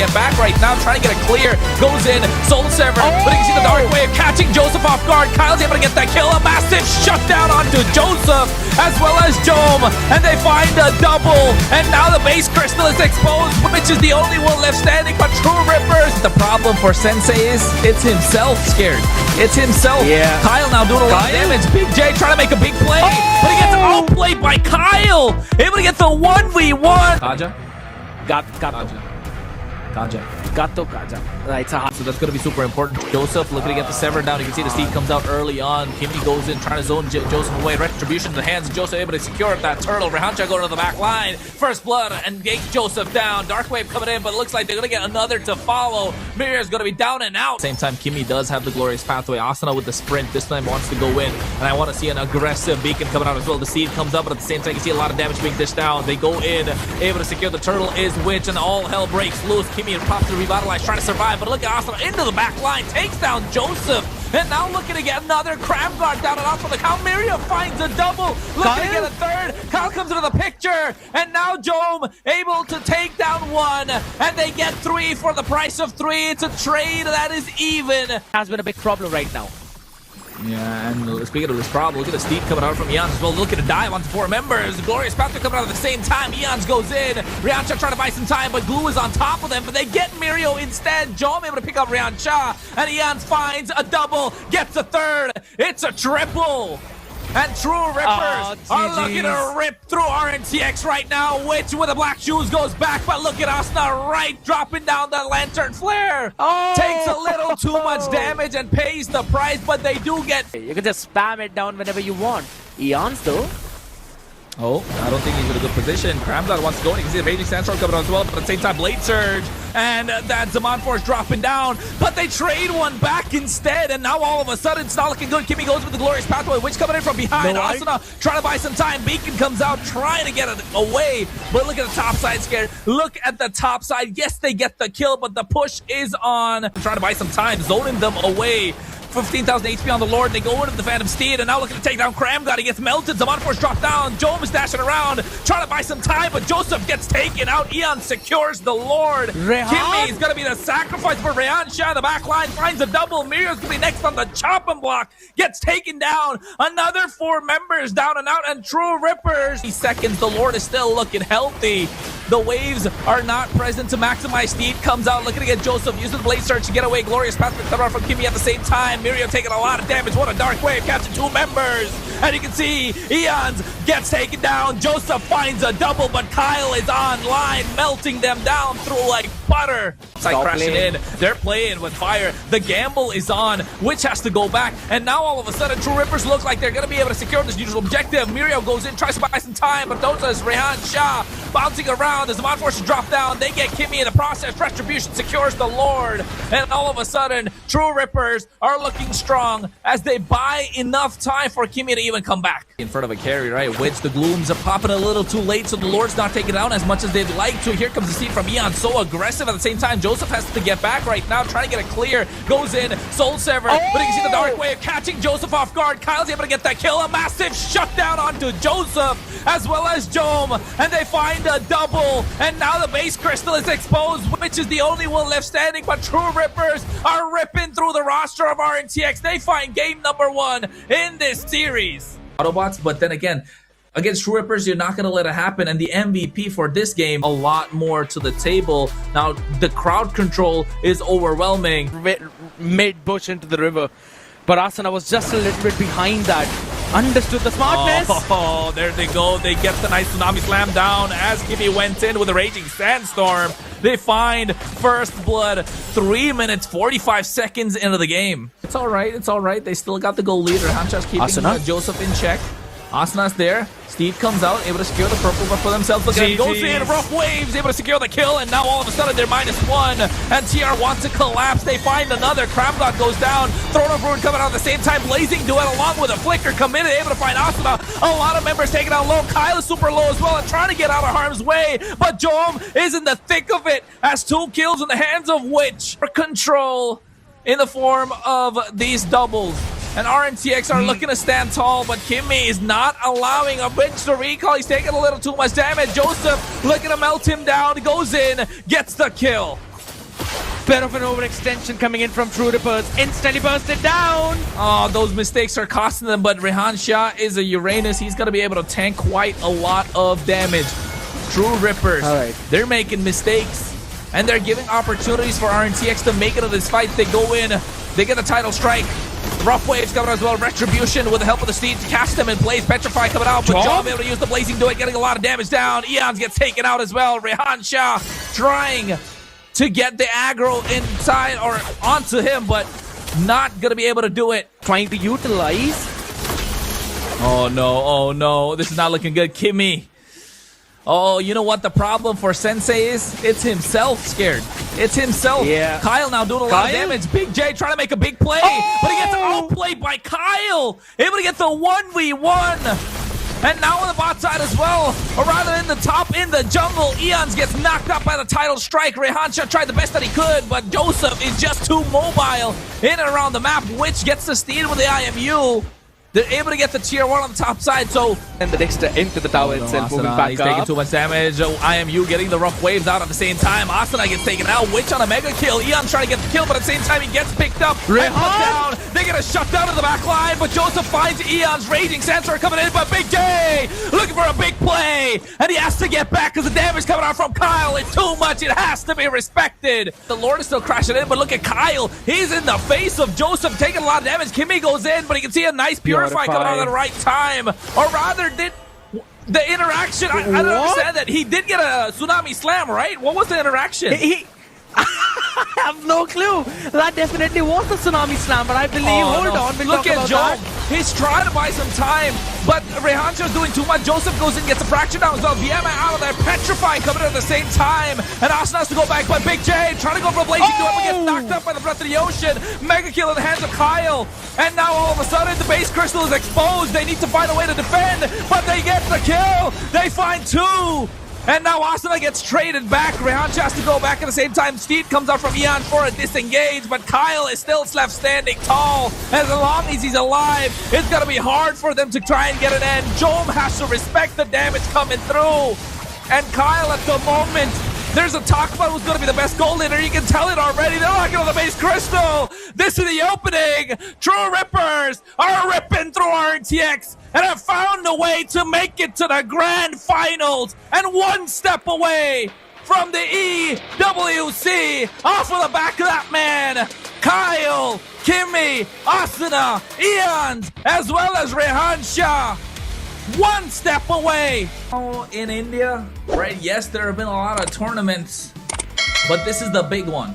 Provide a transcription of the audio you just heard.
get back right now, trying to get a clear, goes in, Soul Sever, but you can see the Dark Wave catching Joseph off guard. Kyle's able to get that kill, a massive shutdown onto Joseph, as well as Jowm, and they find a double, and now the base crystal is exposed, which is the only one left standing, but True Rippers. The problem for Sensei is, it's himself scared. It's himself. Yeah. Kyle now doing a lot of damage. Big J trying to make a big play, but he gets outplayed by Kyle, able to get the 1v1. Kaja? Gato. It's a hot. So that's going to be super important. Joseph looking to get the sever down. You can see the Steed comes out early on. Kimmy goes in, trying to zone Joseph away. Retribution in the hands of Joseph, able to secure that turtle. Rehancha going to the back line. First blood and gate Joseph down. Darkwave coming in, but it looks like they're going to get another to follow. Mirror's going to be down and out. Same time, Kimmy does have the glorious pathway. Asuna with the sprint this time wants to go in, and I want to see an aggressive beacon coming out as well. The Steed comes up, but at the same time, you can see a lot of damage being dished down. They go in, able to secure the turtle is Witch, and all hell breaks loose. Kimmy pops to revitalize, trying to survive, but look at Asuna into the back line, takes down Joseph, and now looking to get another Crab Guard down and out for the count. Miriam finds a double, looking to get a third. Kyle comes into the picture, and now Jowm able to take down one, and they get three for the price of three. It's a trade that is even. Has been a big problem right now. Yeah, and speaking of this problem, look at the Steed coming out from Eons as well, looking to dive onto 4 members. The Glorious Panther coming out at the same time. Eons goes in. Ryancha trying to buy some time, but Glue is on top of them, but they get Mirio instead. Jowm able to pick up Ryancha, and Eons finds a double, gets a third. It's a triple. And True Rippers are looking to rip through Rntx right now. Witch with the black shoes goes back, but look at Asuna right dropping down the lantern flare. Takes a little too much damage and pays the price, but they do get. You can just spam it down whenever you want. Eons though. Oh, I don't think he's in a good position. Kramzad wants to go in. You can see the Raging Sandstorm coming out as well, but at the same time, Blade Surge. And that Zaman Force dropping down, but they trade one back instead, and now all of a sudden it's not looking good. Kimmy goes with the Glorious Pathway. Witch coming in from behind. Asuna trying to buy some time. Beacon comes out trying to get it away, but look at the top side scared. Look at the top side. Yes, they get the kill, but the push is on. Trying to buy some time, zoning them away. 15,000 HP on the Lord. They go into the Phantom Steed, and now looking to take down Kramgod. He gets melted. Zaman Force dropped down. Jowm is dashing around, trying to buy some time, but Joseph gets taken out. Eon secures the Lord. Kimmy is going to be the sacrifice for Ryancha. The back line finds a double. Mirio's going to be next on the chopping block. Gets taken down. Another 4 members down and out, and True Rippers. 30 seconds. The Lord is still looking healthy. The waves are not present to maximize. Steed comes out looking to get Joseph. Uses Blade Surge to get away. Glorious Path to come out from Kimmy at the same time. Mirio taking a lot of damage. What a Dark Wave, catching 2 members. And you can see Eons gets taken down. Joseph finds a double, but Kyle is online, melting them down through like butter. Side crashing in. They're playing with fire. The gamble is on. Witch has to go back. And now all of a sudden, True Rippers look like they're going to be able to secure this usual objective. Mirio goes in, tries to buy some time, but Dota's Rehancha bouncing around. As the Zaman Force drop down, they get Kimmy in the process. Retribution secures the Lord. And all of a sudden, True Rippers are looking strong as they buy enough time for Kimmy to even come back. In front of a carry, right? Witch, the Glooms are popping a little too late, so the Lord's not taking down as much as they'd like to. Here comes the Steed from Eon, so aggressive. At the same time, Joseph has to get back right now, trying to get a clear. Goes in, Soul Sever, but you can see the Dark Wave catching Joseph off guard. Kyle's able to get that kill. A massive shutdown onto Joseph, as well as Jowm, and they find a double, and now the base crystal is exposed, which is the only one left standing, but True Rippers are ripping through the roster of Rntx. They find game number 1 in this series. Autobots, but then again, against True Rippers, you're not going to let it happen, and the MVP for this game, a lot more to the table. Now, the crowd control is overwhelming. Mid bush into the river, but Asuna was just a little bit behind that. Understood the smartness. Oh, there they go. They get the nice Tsunami Slam down as Kimmy went in with a Raging Sandstorm. They find first blood 3 minutes, 45 seconds into the game. It's all right. It's all right. They still got the goal leader. Hancha's keeping Joseph in check. Asuna's there. Steve comes out, able to secure the purple, but for themselves, look at it, goes in, rough waves, able to secure the kill, and now all of a sudden they're -1, and TR wants to collapse. They find another, Kramgod goes down, Throne of Ruin coming out at the same time, Blazing Duet along with a Flicker committed, able to find Asuna. A lot of members taken out low, Kyle is super low as well, and trying to get out of harm's way, but Jowm is in the thick of it, as 2 kills in the hands of Witch. For control in the form of these doubles. And Rntx are looking to stand tall, but Kimmy is not allowing a Witch to recall. He's taking a little too much damage. Joseph looking to melt him down, goes in, gets the kill. Bit of an overextension coming in from True Rippers. Instantly bursted down. Oh, those mistakes are costing them, but Rehan Shah is a Uranus. He's going to be able to tank quite a lot of damage. True Rippers, they're making mistakes, and they're giving opportunities for Rntx to make it in this fight. They go in, they get a title strike. Rough Waves coming as well. Retribution with the help of the Steed to catch them in place. Petrify coming out, but Jowm able to use the Blazing Duet, getting a lot of damage down. Eons gets taken out as well. Rehan Shah trying to get the aggro inside or onto him, but not gonna be able to do it. Trying to utilize. Oh no, this is not looking good. Kimmy. Oh, you know what the problem for Sensei is? It's himself scared. It's himself. Yeah. Kyle now doing a lot of damage. Big J trying to make a big play, but he gets outplayed by Kyle. Able to get the 1v1. And now on the bot side as well, or rather in the top, in the jungle, Eons gets knocked up by the title strike. Rehan Shah tried the best that he could, but Joseph is just too mobile in and around the map, which gets the steal with the IMU. They're able to get the tier 1 on the top side, so... And the Dexter into the tower itself, moving back he's up. taking too much damage. IMU getting the rough waves out at the same time. Asuna gets taken out. Witch on a mega kill. Eon's trying to get the kill, but at the same time, he gets picked up. And put down. They get a shutdown to the back line, but Joseph finds Eon's Raging Sandstorm coming in, but Big J looking for a big play, and he has to get back because the damage coming out from Kyle is too much. It has to be respected. The Lord is still crashing in, but look at Kyle. He's in the face of Joseph, taking a lot of damage. Kimmy goes in, but he can see a nice Purify coming out at the right time. Or rather, did the interaction, I don't understand that. He did get a Tsunami Slam, right? What was the interaction? I have no clue. That definitely was the Tsunami Slam, but I believe, hold on, we'll look talk at about Jowm. that. He's trying to buy some time, but Rehan Shah's doing too much. Joseph goes in, gets a fracture down as well. Viema out of there, Petrify coming in at the same time, and Asuna has to go back, but Big J trying to go for a Blazing Duel, but gets knocked up by the Breath of the Ocean. Mega kill in the hands of Kyle, and now all of a sudden the base crystal is exposed. They need to find a way to defend, but they get the kill. They find 2. And now Asuna gets traded back. Rehan Shah has to go back at the same time. Steed comes out from Eon for a disengage, but Kyle is still left standing tall. As long as he's alive, it's going to be hard for them to try and get an end. Jowm has to respect the damage coming through. And Kyle at the moment, there's a talk about who's going to be the best goal leader. You can tell it already. They're not going to the base crystal. This is the opening. True Rippers are ripping through Rntx and have found a way to make it to the grand finals. And one step away from the EWC. Off of the back of that man, Kyle, Kimmy, Asuna, Eons, as well as Rehan Shah. One step away. Oh, in India, right? Yes, there have been a lot of tournaments, but this is the big one.